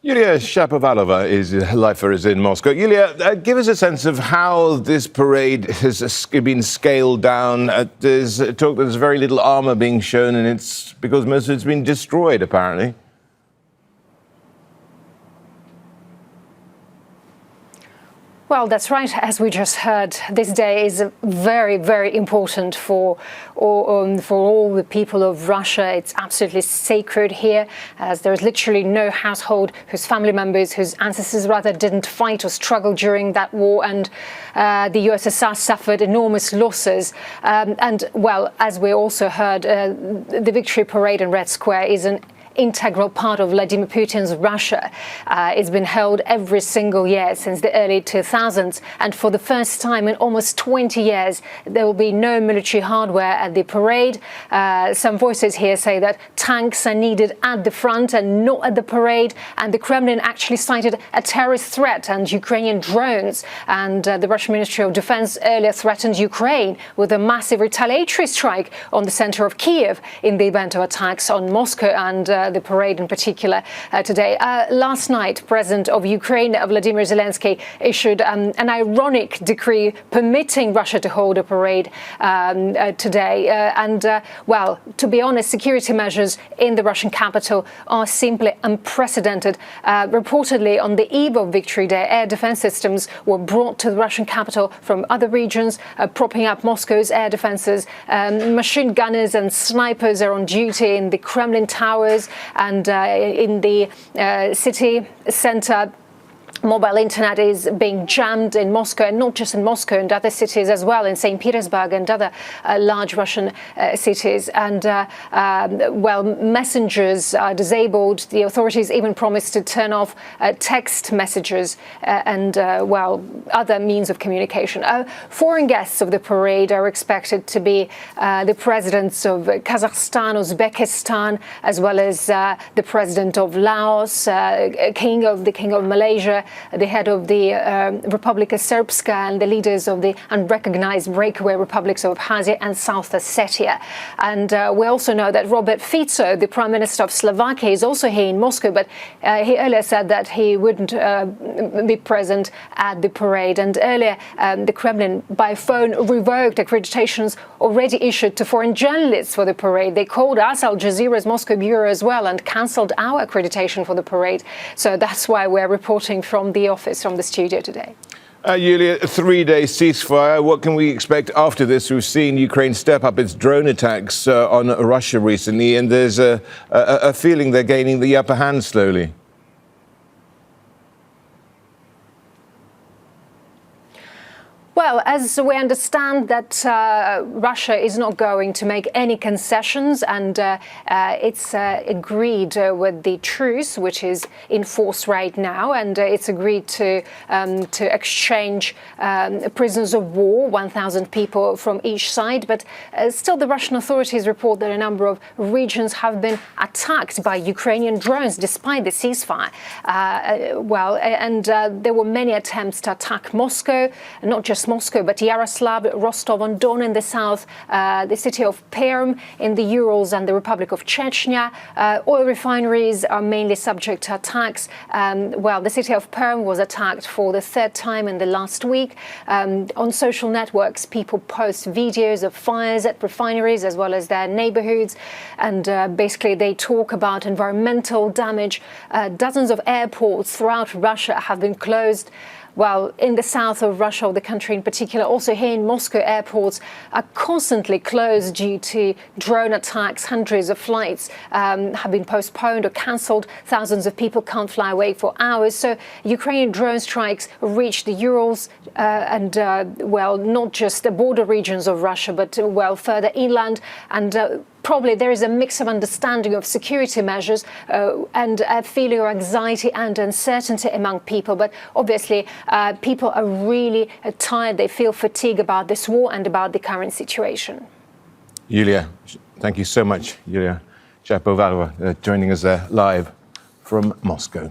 Yulia Shapovalova is live for us in Moscow. Yulia, give us a sense of how this parade has been scaled down. There's talk that there's very little armour being shown, and it's because most of it's been destroyed, apparently. Well, that's right. As we just heard, this day is very, very important for all the people of Russia. It's absolutely sacred here, as there is literally no household whose family members, whose ancestors rather didn't fight or struggle during that war, and the USSR suffered enormous losses. And well, as we also heard, the Victory Parade in Red Square is an integral part of Vladimir Putin's Russia. It's been held every single year since the early 2000s, and for the first time in almost 20 years there will be no military hardware at the parade. Some voices here say that tanks are needed at the front and not at the parade, and the Kremlin actually cited a terrorist threat and Ukrainian drones, and the Russian Ministry of Defense earlier threatened Ukraine with a massive retaliatory strike on the center of Kiev in the event of attacks on Moscow and the parade in particular today. Last night, President of Ukraine, Vladimir Zelensky, issued an ironic decree permitting Russia to hold a parade today. Well, to be honest, security measures in the Russian capital are simply unprecedented. Reportedly, on the eve of Victory Day, air defense systems were brought to the Russian capital from other regions, propping up Moscow's air defenses. Machine gunners and snipers are on duty in the Kremlin towers and in the city center. Mobile internet is being jammed in Moscow, and not just in Moscow, and other cities as well, in St. Petersburg and other large Russian cities. And, well, messengers are disabled. The authorities even promised to turn off text messages and, well, other means of communication. Foreign guests of the parade are expected to be the presidents of Kazakhstan, Uzbekistan, as well as the president of Laos, the king of Malaysia, the head of the Republika Srpska, and the leaders of the unrecognized breakaway republics of Abkhazia and South Ossetia. And we also know that Robert Fico, the Prime Minister of Slovakia, is also here in Moscow, but he earlier said that he wouldn't be present at the parade. And earlier, the Kremlin, by phone, revoked accreditations already issued to foreign journalists for the parade. They called us, Al Jazeera's Moscow bureau, as well, and cancelled our accreditation for the parade. So that's why we're reporting from the office, from the studio today. Yulia, a 3-day ceasefire. What can we expect after this? We've seen Ukraine step up its drone attacks on Russia recently, and there's a feeling they're gaining the upper hand slowly. Well, as we understand that Russia is not going to make any concessions, and it's agreed with the truce, which is in force right now, and it's agreed to exchange prisoners of war, 1,000 people from each side. But still, the Russian authorities report that a number of regions have been attacked by Ukrainian drones, despite the ceasefire. Well, and there were many attempts to attack Moscow, not just Moscow, but Yaroslav, Rostov-on-Don in the south, the city of Perm in the Urals, and the Republic of Chechnya. Oil refineries are mainly subject to attacks. Well, the city of Perm was attacked for the third time in the last week. On social networks, people post videos of fires at refineries as well as their neighborhoods, and basically they talk about environmental damage. Dozens of airports throughout Russia have been closed. Well, in the south of Russia, or the country in particular, also here in Moscow, airports are constantly closed due to drone attacks. Hundreds of flights have been postponed or cancelled. Thousands of people can't fly away for hours. So Ukrainian drone strikes reach the Urals and, well, not just the border regions of Russia, but, well, further inland. And probably there is a mix of understanding of security measures and a feeling of anxiety and uncertainty among people. But obviously, people are really tired. They feel fatigue about this war and about the current situation. Yulia, thank you so much, Yulia Shapovalova, joining us live from Moscow.